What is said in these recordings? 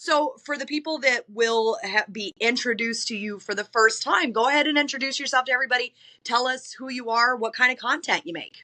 So for the people that will be introduced to you for the first time, go ahead and introduce yourself to everybody. Tell us who you are, what kind of content you make.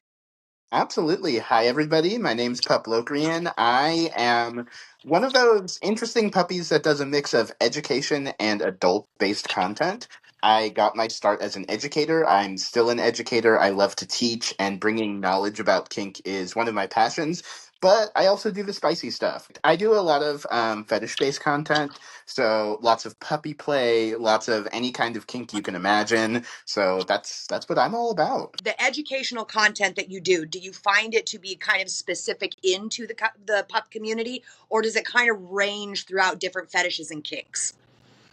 Absolutely. Hi, everybody. My name's Pup Locrian. I am one of those interesting puppies that does a mix of education and adult based content. I got my start as an educator. I'm still an educator. I love to teach, and bringing knowledge about kink is one of my passions. But I also do the spicy stuff. I do a lot of fetish based content. So lots of puppy play, lots of any kind of kink you can imagine. So that's what I'm all about. The educational content that you do you find it to be kind of specific into the pup community, or does it kind of range throughout different fetishes and kinks?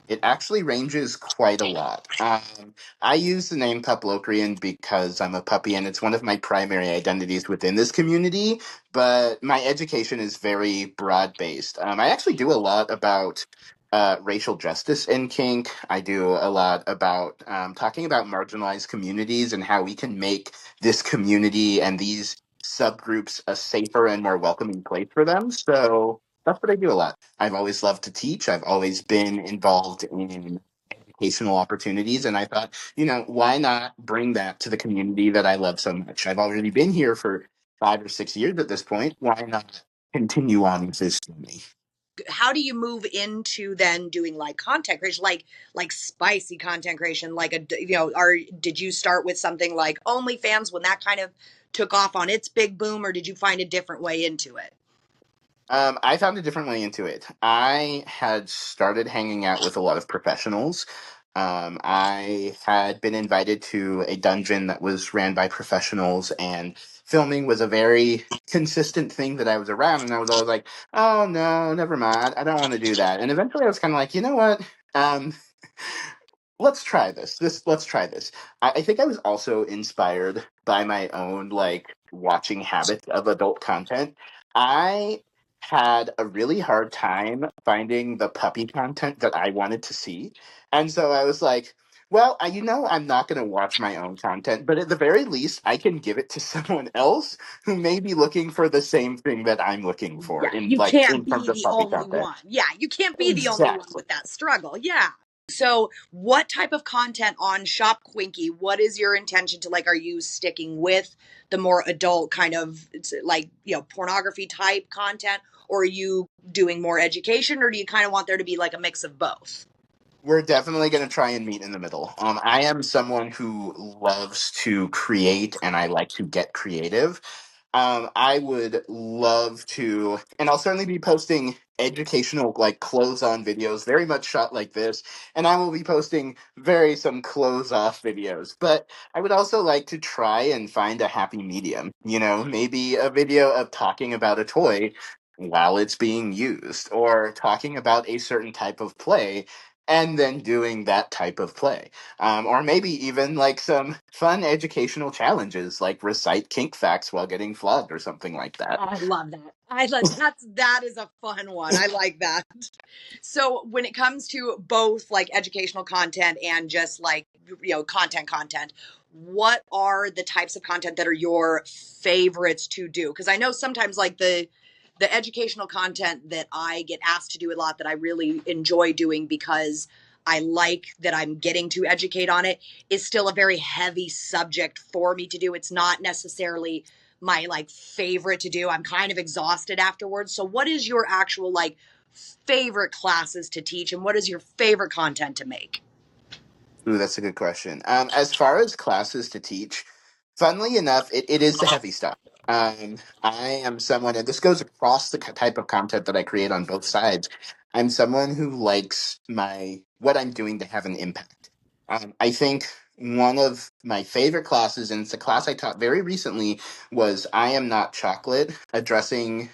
It actually ranges quite a lot. I use the name Pup Locrian because I'm a puppy and it's one of my primary identities within this community, but my education is very broad based. I actually do a lot about racial justice in kink. I do a lot about talking about marginalized communities and how we can make this community and these subgroups a safer and more welcoming place for them. So that's what I do a lot. I've always loved to teach. I've always been involved in educational opportunities. And I thought, why not bring that to the community that I love so much? I've already been here for 5 or 6 years at this point. Why not continue on with this journey? How do you move into then doing like content creation, like spicy content creation, like or did you start with something like OnlyFans when that kind of took off on its big boom, or did you find a different way into it? I found a different way into it. I had started hanging out with a lot of professionals. I had been invited to a dungeon that was ran by professionals, and filming was a very consistent thing that I was around. And I was always like, oh, no, never mind. I don't want to do that. And eventually I was kind of like, you know what? Um, let's try this. Let's try this. I think I was also inspired by my own like watching habits of adult content. I had a really hard time finding the puppy content that I wanted to see. And so I was like, well, I'm not going to watch my own content, but at the very least, I can give it to someone else who may be looking for the same thing that I'm looking for Yeah, in you can't in terms be of the puppy only content. one. Yeah, you can't be the only one Exactly. with that struggle. Yeah. So, what type of content on Shop Quinky? What is your intention to like? Are you sticking with the more adult kind of like, pornography type content, or are you doing more education, or do you kind of want there to be like a mix of both? We're definitely going to try and meet in the middle. I am someone who loves to create and I like to get creative. I would love to, and I'll certainly be posting educational, like clothes on videos, very much shot like this. And I will be posting some clothes off videos. But I would also like to try and find a happy medium. Maybe a video of talking about a toy while it's being used, or talking about a certain type of play and then doing that type of play. Or maybe even like some fun educational challenges, like recite kink facts while getting flogged or something like that. I love that. That is a fun one. I like that. So when it comes to both like educational content and just like content, what are the types of content that are your favorites to do? Because I know sometimes like the educational content that I get asked to do a lot that I really enjoy doing because I like that I'm getting to educate on it is still a very heavy subject for me to do. It's not necessarily my like favorite to do. I'm kind of exhausted afterwards. So what is your actual like favorite classes to teach, and what is your favorite content to make? Ooh, that's a good question. As far as classes to teach, funnily enough, it is the heavy stuff. I am someone, and this goes across the type of content that I create on both sides. I'm someone who likes what I'm doing to have an impact. I think one of my favorite classes, and it's a class I taught very recently, was "I Am Not Chocolate," addressing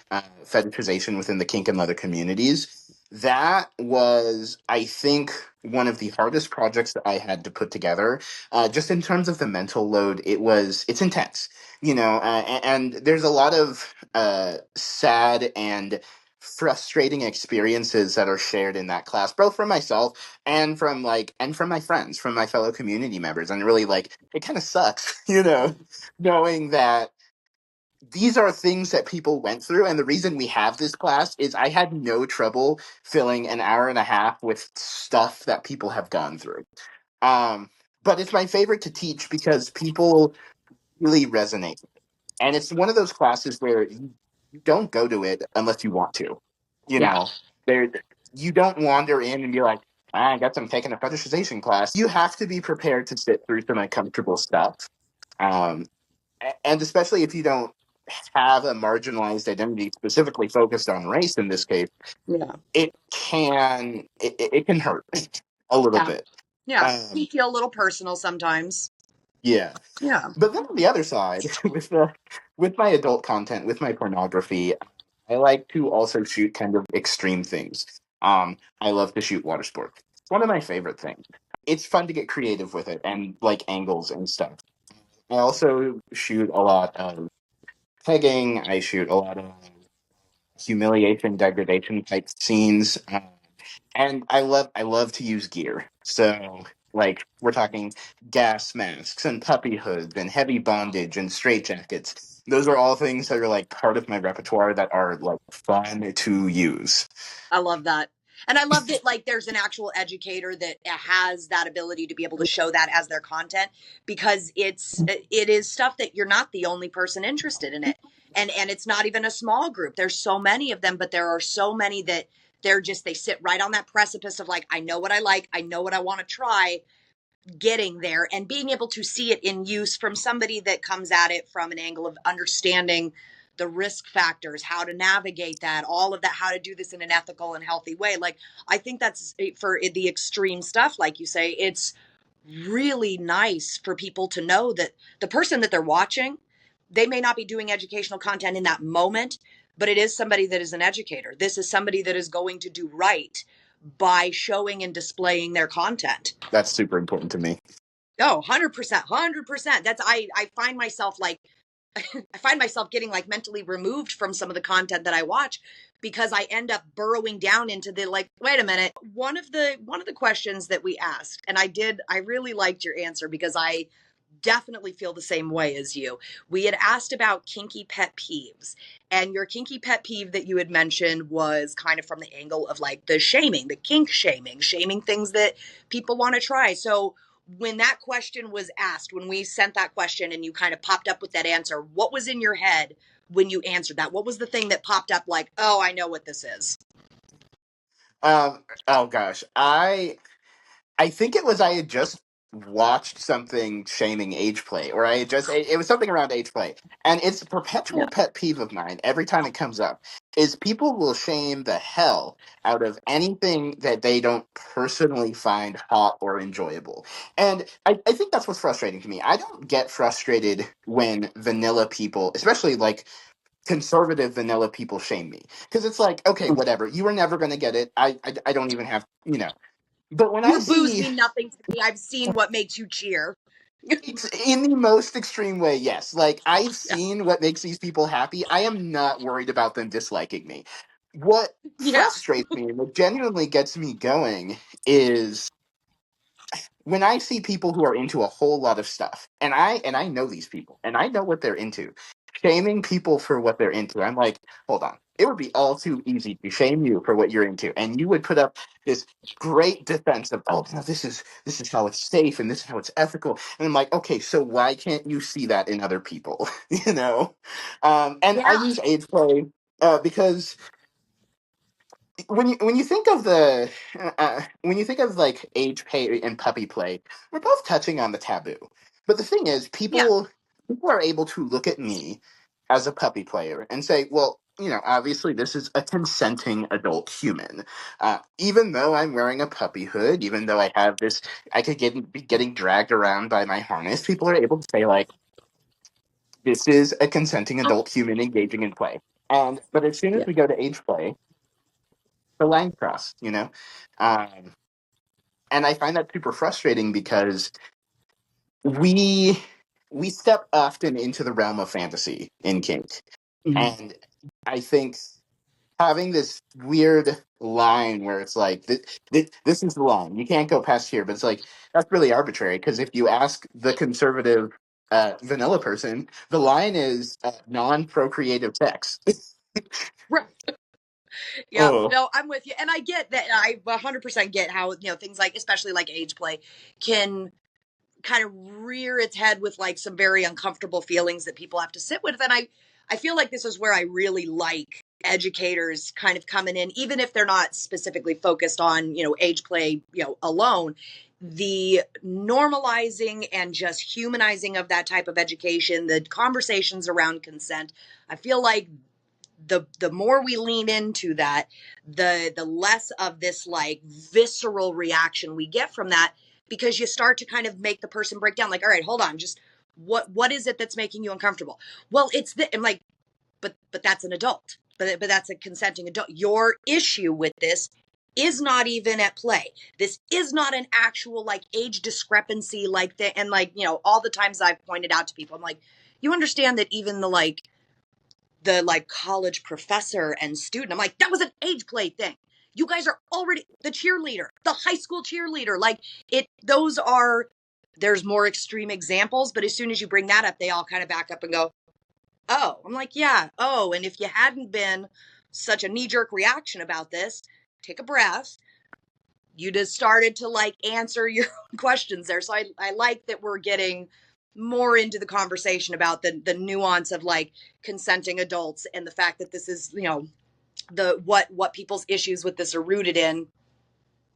fetishization within the kink and leather communities. That was, I think, one of the hardest projects that I had to put together. Just in terms of the mental load, it's intense, and there's a lot of sad and frustrating experiences that are shared in that class, both from myself and from my friends, from my fellow community members. And really, like, it kind of sucks, knowing that these are things that people went through, and the reason we have this class is I had no trouble filling an hour and a half with stuff that people have gone through. Um, but it's my favorite to teach because people really resonate. And it's one of those classes where you don't go to it unless you want to. You Yeah. know, there you don't wander in and be like, "Ah, I guess I'm taking a fetishization class." You have to be prepared to sit through some uncomfortable stuff. Um, and especially if you don't have a marginalized identity specifically focused on race in this case, Yeah. it can hurt a little Yeah. bit. Yeah. You Um, feel a little personal sometimes. yeah. Yeah. But then on the other side, with my adult content, with my pornography, I like to also shoot kind of extreme things. I love to shoot water sports. It's one of my favorite things. It's fun to get creative with it and like angles and stuff. I also shoot a lot of pegging. I shoot a lot of humiliation, degradation type scenes. And I love to use gear. So like we're talking gas masks and puppy hoods and heavy bondage and straitjackets. Those are all things that are like part of my repertoire that are like fun to use. I love that. And I love that like there's an actual educator that has that ability to be able to show that as their content, because it is stuff that you're not the only person interested in it. And it's not even a small group. There's so many of them, but there are so many that they sit right on that precipice of like, I know what I like, I know what I want to try, getting there and being able to see it in use from somebody that comes at it from an angle of understanding the risk factors, how to navigate that, all of that, how to do this in an ethical and healthy way. Like, I think that's for the extreme stuff, like you say, it's really nice for people to know that the person that they're watching, they may not be doing educational content in that moment, but it is somebody that is an educator. This is somebody that is going to do right by showing and displaying their content. That's super important to me. Oh, 100%, 100%. That's I find myself like I find myself getting like mentally removed from some of the content that I watch because I end up burrowing down into the like, wait a minute. One of the questions that we asked, and I really liked your answer because I definitely feel the same way as you. We had asked about kinky pet peeves, and your kinky pet peeve that you had mentioned was kind of from the angle of like the shaming, the kink shaming, shaming things that people want to try. So, when that question was asked, when we sent that question and you kind of popped up with that answer, what was in your head when you answered that? What was the thing that popped up like, oh, I know what this is? Oh gosh, I think it was I had just watched something shaming age play, or I had just it was something around age play, and it's a perpetual Yeah. pet peeve of mine. Every time it comes up, is people will shame the hell out of anything that they don't personally find hot or enjoyable, and I think that's what's frustrating to me. I don't get frustrated when vanilla people, especially like conservative vanilla people, shame me because it's like, okay, whatever, you were never going to get it. I don't even have, but when I Your boos see mean nothing to me. I've seen what makes you cheer. it's in the most extreme way, yes. Like, I've Yeah. seen what makes these people happy. I am not worried about them disliking me. What Yeah. frustrates me and what genuinely gets me going is when I see people who are into a whole lot of stuff, and I know these people, and I know what they're into, shaming people for what they're into. I'm like, hold on. It would be all too easy to shame you for what you're into, and you would put up this great defense of, oh no, this is how it's safe and this is how it's ethical. And I'm like, okay, so why can't you see that in other people? you know? And I Yeah. use age play because when you think of when you think of like age pay and puppy play, we're both touching on the taboo. But the thing is, Yeah. people are able to look at me as a puppy player and say, well, obviously this is a consenting adult human. Even though I'm wearing a puppy hood, even though I have this, I could be getting dragged around by my harness. People are able to say like, this is a consenting adult human engaging in play. And but as soon as Yeah. we go to age play, the line crossed, Um, and I find that super frustrating because we we step often into the realm of fantasy in kink, Mhm. and I think having this weird line where it's like this is the line, you can't go past here, but it's like that's really arbitrary because if you ask the conservative vanilla person, the line is non-procreative sex. Right. Yeah, Oh, no, I'm with you. And I get that. I 100% get how, things like, especially like age play, can kind of rear its head with like some very uncomfortable feelings that people have to sit with. And I feel like this is where I really like educators kind of coming in, even if they're not specifically focused on, age play, alone. The normalizing and just humanizing of that type of education, the conversations around consent, I feel like the more we lean into that, the less of this like visceral reaction we get from that, because you start to kind of make the person break down, like, all right, hold on, just what is it that's making you uncomfortable? Well, it's the I'm like, but that's an adult, but that's a consenting adult. Your issue with this is not even at play. This is not an actual like age discrepancy like that. And like, all the times I've pointed out to people, I'm like, you understand that even the like college professor and student, I'm like, that was an age play thing. You guys are already the cheerleader, the high school cheerleader. Like those are, there's more extreme examples, but as soon as you bring that up, they all kind of back up and go, oh. I'm like, yeah. Oh, and if you hadn't been such a knee jerk reaction about this, take a breath. You just started to like answer your own questions there. So I like that we're getting more into the conversation about the nuance of like consenting adults, and the fact that this is, the what people's issues with this are rooted in,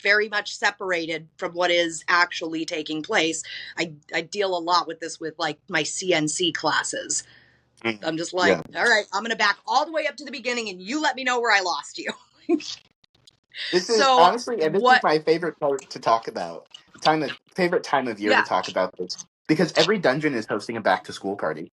very much separated from what is actually taking place. I deal a lot with this with like my CNC classes. I'm just like, yeah. all right, I'm going to back all the way up to the beginning and you let me know where I lost you. This is So honestly, and this is what, my favorite part to talk about. Favorite time of year to yeah, talk about this, because every dungeon is hosting a back to school party.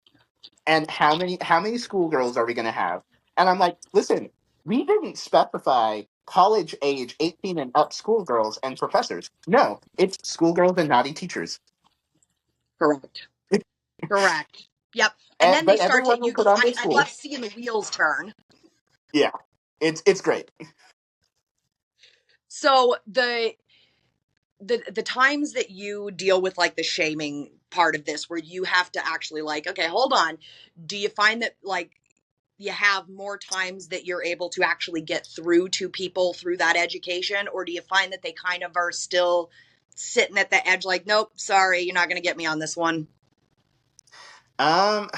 And how many schoolgirls are we going to have? And I'm like, listen, we didn't specify college age 18 and up schoolgirls and professors. No, it's schoolgirls and naughty teachers. correct. Correct. Yep. And then they But start to everyone will put on their I love school. seeing the wheels turn. Yeah, it's great. So the times that you deal with like the shaming part of this, where you have to actually like, okay, hold on. Do you find that like you have more times that you're able to actually get through to people through that education, or do you find that they kind of are still sitting at the edge like, nope, sorry, you're not going to get me on this one? Um,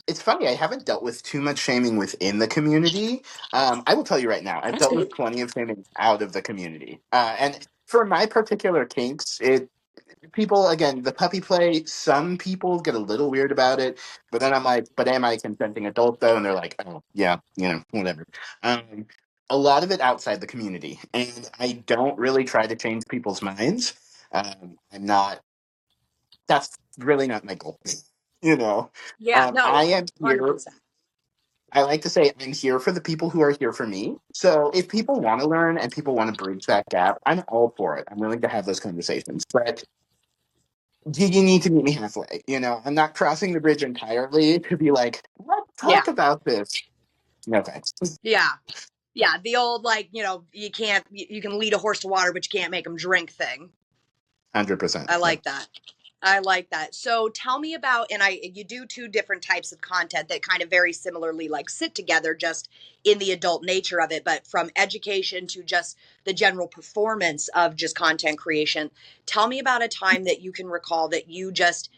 it's funny. I haven't dealt with too much shaming within the community. I will tell you right now, I've That's dealt with good. plenty of shaming out of the community. And for my particular kinks, people again, the puppy play. Some people get a little weird about it, but then I'm like, but am I a consenting adult though? And they're like, oh yeah, whatever. Um, a lot of it outside the community, and I don't really try to change people's minds. I'm not. That's really not my goal. you know, Yeah, I no, am here. 100%. I like to say I'm here for the people who are here for me. So if people want to learn and people want to bridge that gap, I'm all for it. I'm willing to have those conversations. But you need to meet me halfway. I'm not crossing the bridge entirely to be like, let's Yeah. talk about this. No thanks. Yeah. Yeah, the old like, you can't you can lead a horse to water but you can't make them drink thing. 100%. I Yeah. like that. I like that. So tell me about, and you do two different types of content that kind of very similarly like sit together just in the adult nature of it, but from education to just the general performance of just content creation. Tell me about a time that you can recall that you just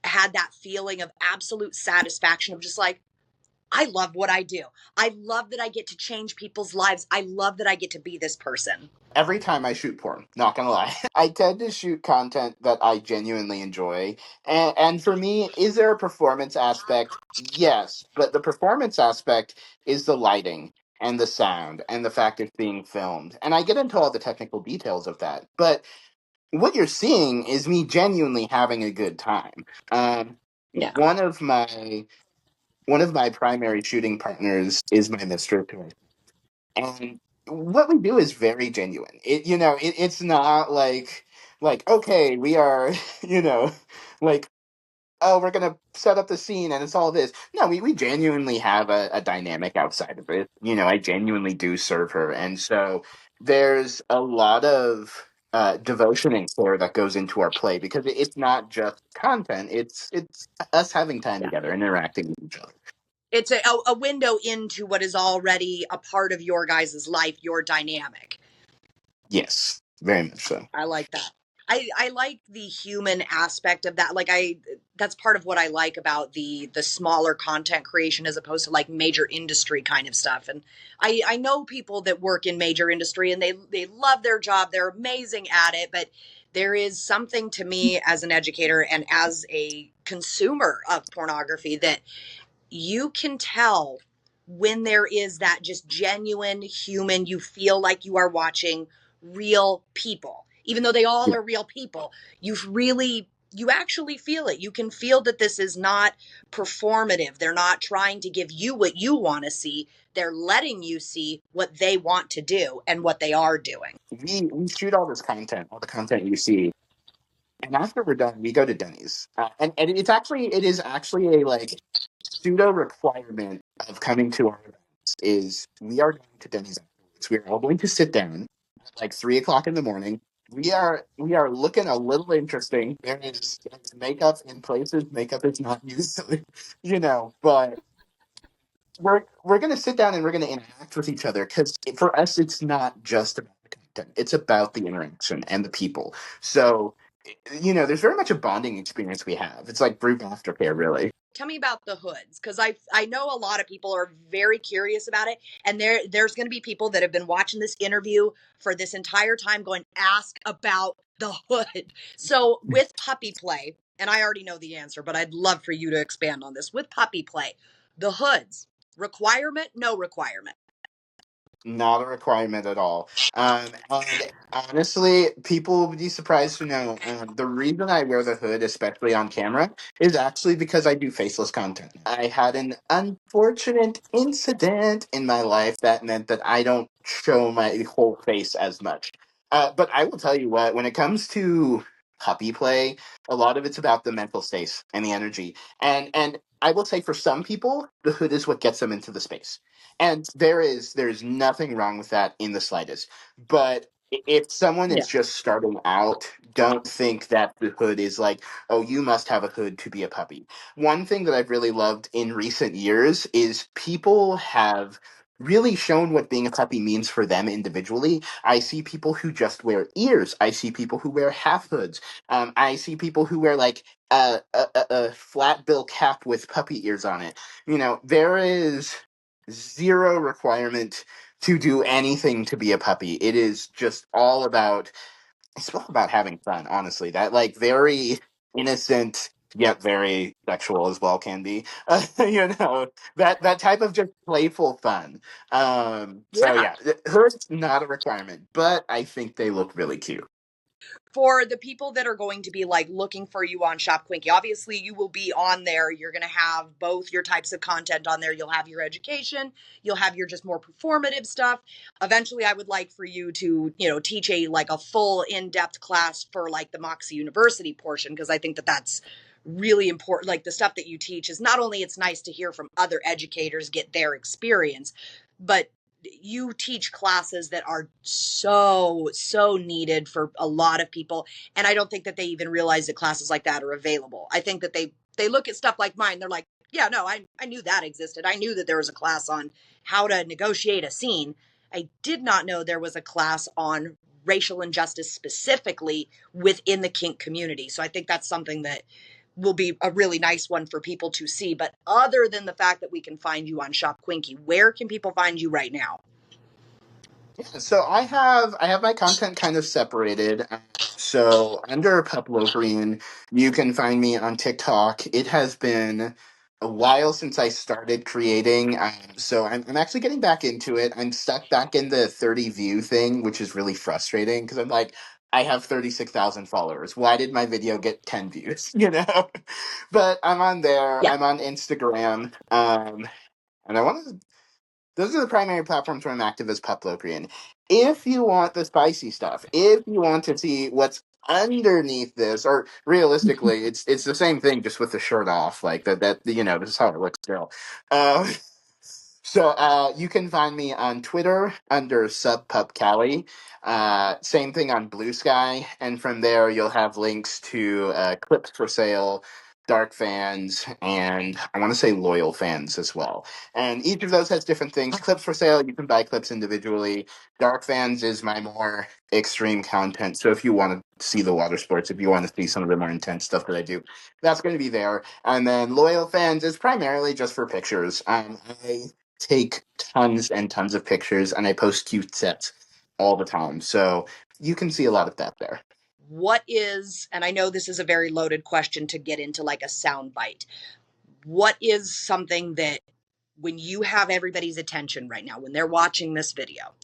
had that feeling of absolute satisfaction of just like, I love what I do. I love that I get to change people's lives. I love that I get to be this person. Every time I shoot porn, not gonna lie, I tend to shoot content that I genuinely enjoy. And for me, is there a performance aspect? Yes, but the performance aspect is the lighting and the sound and the fact it's being filmed. And I get into all the technical details of that. But what you're seeing is me genuinely having a good time. Um, Yeah. one of my one of my primary shooting partners is my mistress, and what we do is very genuine. It's not like okay, we are, you know, like oh, we're gonna set up the scene and it's all this. No, we genuinely have a dynamic outside of it. I genuinely do serve her, and so there's a lot of devotion and care that goes into our play, because it's not just content, it's us having time Yeah. together and interacting with each other. It's a window into what is already a part of your guys' life, your dynamic. Yes, very much so. I like that. I like the human aspect of that. Like that's part of what I like about the smaller content creation as opposed to like major industry kind of stuff. And I know people that work in major industry and they love their job. They're amazing at it, but there is something to me as an educator and as a consumer of pornography that you can tell when there is that just genuine human, you feel like you are watching real people, even though they all Yeah. are real people. You actually feel it. You can feel that this is not performative. They're not trying to give you what you want to see. They're letting you see what they want to do and what they are doing. We shoot all this content, all the content you see, and after we're done, we go to Denny's, and it is actually a like pseudo requirement of coming to our events is we are going to Denny's afterwards. We are all going to sit down at like 3 o'clock in the morning. We are looking a little interesting. There's makeup in places. Makeup is not used, but we're gonna sit down and we're gonna interact with each other, because for us it's not just about the content, it's about the interaction and the people. So there's very much a bonding experience we have. It's like group aftercare, really. Tell me about the hoods, because I know a lot of people are very curious about it, and there's going to be people that have been watching this interview for this entire time going, ask about the hood. So with puppy play, and I already know the answer, but I'd love for you to expand on this. With puppy play, the hoods, requirement, no requirement? Not a requirement at all. And honestly, people would be surprised to know the reason I wear the hood, especially on camera, is actually because I do faceless content. I had an unfortunate incident in my life that meant that I don't show my whole face as much. But I will tell you what, when it comes to puppy play, a lot of it's about the mental space and the energy. And I will say, for some people, the hood is what gets them into the space, and there's nothing wrong with that in the slightest. But if someone Yeah. is just starting out, don't think that the hood is like, oh, you must have a hood to be a puppy. One thing that I've really loved in recent years is people have really shown what being a puppy means for them individually. I see people who just wear ears. I see people who wear half hoods. I see people who wear like a flat bill cap with puppy ears on it. There is zero requirement to do anything to be a puppy. It is just all about having fun, honestly. That like very innocent yet very sexual as well can be. That type of just playful fun. So Yeah. yeah, hers not a requirement, but I think they look really cute. For the people that are going to be like looking for you on Shop Quinky, obviously you will be on there. You're going to have both your types of content on there. You'll have your education, you'll have your just more performative stuff. Eventually, I would like for you to, teach a full in-depth class for like the Moxie University portion, because I think that that's really important. Like the stuff that you teach is not only it's nice to hear from other educators, get their experience, but you teach classes that are so needed for a lot of people, and I don't think that they even realize that classes like that are available. I think that they look at stuff like mine, they're like, yeah, no, I knew that existed. I knew that there was a class on how to negotiate a scene. I did not know there was a class on racial injustice specifically within the kink community. So I think that's something that will be a really nice one for people to see. But other than the fact that we can find you on Shop Quinky, where can people find you right now? Yeah, so I have my content kind of separated. So under Pup Locrian, you can find me on TikTok. It has been a while since I started creating, so I'm actually getting back into it. I'm stuck back in the 30 view thing, which is really frustrating because I'm like, I have 36,000 followers. Why did my video get 10 views? But I'm on there. Yeah. I'm on Instagram. And I want to those are the primary platforms where I'm active as Pup Locrian. If you want the spicy stuff, if you want to see what's underneath this, or realistically, it's the same thing just with the shirt off. Like that this is how it looks still. Uh, So you can find me on Twitter under subpupcali. Same thing on Blue Sky, and from there you'll have links to clips for sale, dark fans, and I want to say loyal fans as well. And each of those has different things. Clips for sale, you can buy clips individually. Dark fans is my more extreme content. So if you want to see the water sports, if you want to see some of the more intense stuff that I do, that's going to be there. And then loyal fans is primarily just for pictures. I take tons and tons of pictures and I post cute sets all the time. So you can see a lot of that there. What is, and I know this is a very loaded question to get into like a sound bite. What is something that when you have everybody's attention right now, when they're watching this video,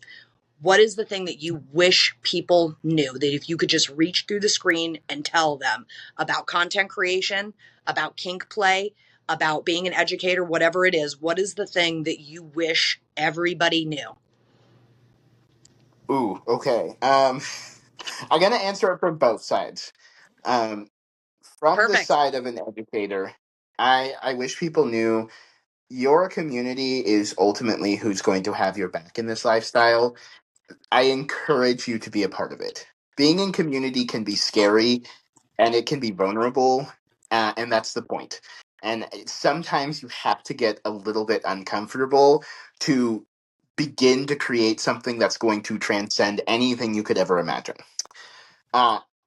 what is the thing that you wish people knew that if you could just reach through the screen and tell them about content creation, about kink play, about being an educator, whatever it is, what is the thing that you wish everybody knew? Ooh, okay. I'm going to answer it from both sides. Um, from the Perfect. side of an educator, I wish people knew your community is ultimately who's going to have your back in this lifestyle. I encourage you to be a part of it. Being in community can be scary and it can be vulnerable, and that's the point. And sometimes you have to get a little bit uncomfortable to begin to create something that's going to transcend anything you could ever imagine.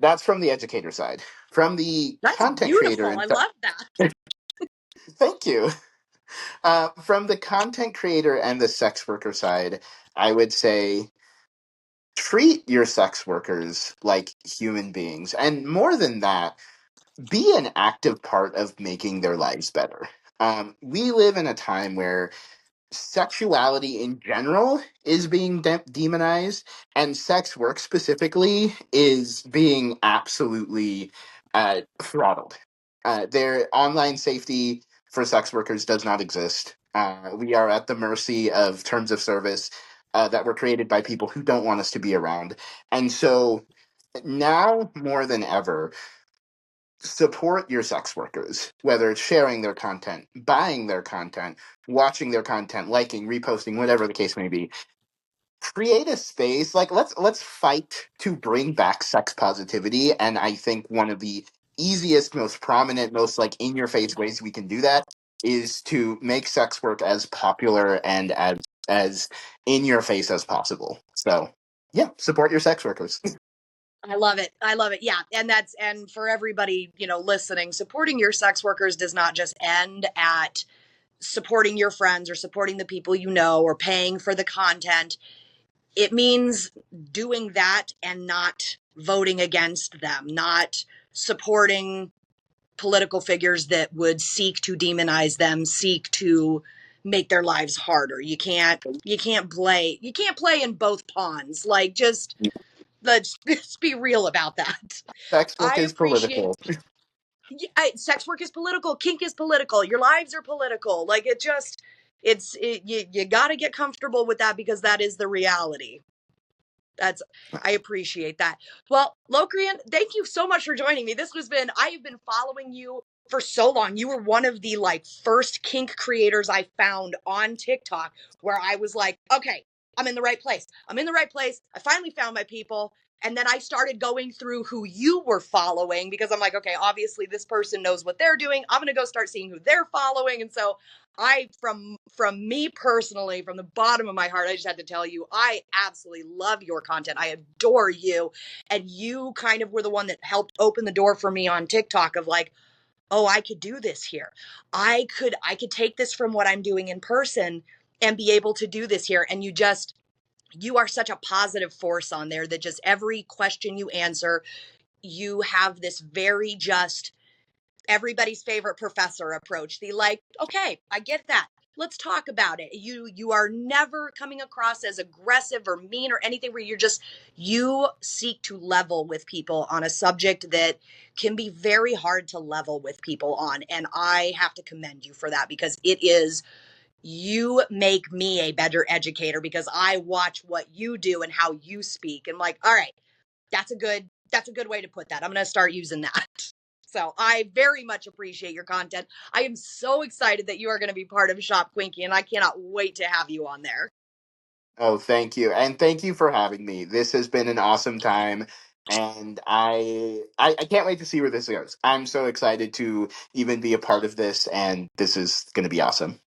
That's from the educator side. From the That's content creator beautiful. and I love that. thank you. From the content creator and the sex worker side, I would say treat your sex workers like human beings. And more than that, be an active part of making their lives better. We live in a time where sexuality in general is being demonized, and sex work specifically is being absolutely throttled. Their online safety for sex workers does not exist. We are at the mercy of terms of service that were created by people who don't want us to be around. And so now more than ever, support your sex workers, whether it's sharing their content, buying their content, watching their content, liking, reposting, whatever the case may be. Create a space, like let's fight to bring back sex positivity. And I think one of the easiest, most prominent, most like in your face ways we can do that is to make sex work as popular and as in your face as possible. So yeah, support your sex workers. I love it. I love it. Yeah. And for everybody, listening, supporting your sex workers does not just end at supporting your friends or supporting the people you know or paying for the content. It means doing that and not voting against them, not supporting political figures that would seek to demonize them, seek to make their lives harder. You can't play in both ponds. Like, just let's be real about that. Sex work I is appreciate political. sex work is political, kink is political, your lives are political. Like, you got to get comfortable with that because that is the reality. I appreciate that. Well, Locrian, thank you so much for joining me. I have been following you for so long. You were one of the first kink creators I found on TikTok where I was like, okay, I'm in the right place. I'm in the right place. I finally found my people. And then I started going through who you were following because I'm like, okay, obviously this person knows what they're doing. I'm going to go start seeing who they're following. And so from me personally, from the bottom of my heart, I just had to tell you, I absolutely love your content. I adore you. And you kind of were the one that helped open the door for me on TikTok of like, oh, I could do this here. I could take this from what I'm doing in person and be able to do this here. And you are such a positive force on there that just every question you answer, you have this very just everybody's favorite professor approach. Okay, I get that. Let's talk about it. You are never coming across as aggressive or mean or anything where you seek to level with people on a subject that can be very hard to level with people on. And I have to commend you for that because you make me a better educator because I watch what you do and how you speak. And like, all right, that's a good way to put that. I'm going to start using that. So I very much appreciate your content. I am so excited that you are going to be part of Shop Quinky, and I cannot wait to have you on there. Oh, thank you. And thank you for having me. This has been an awesome time. And I can't wait to see where this goes. I'm so excited to even be a part of this, and this is going to be awesome.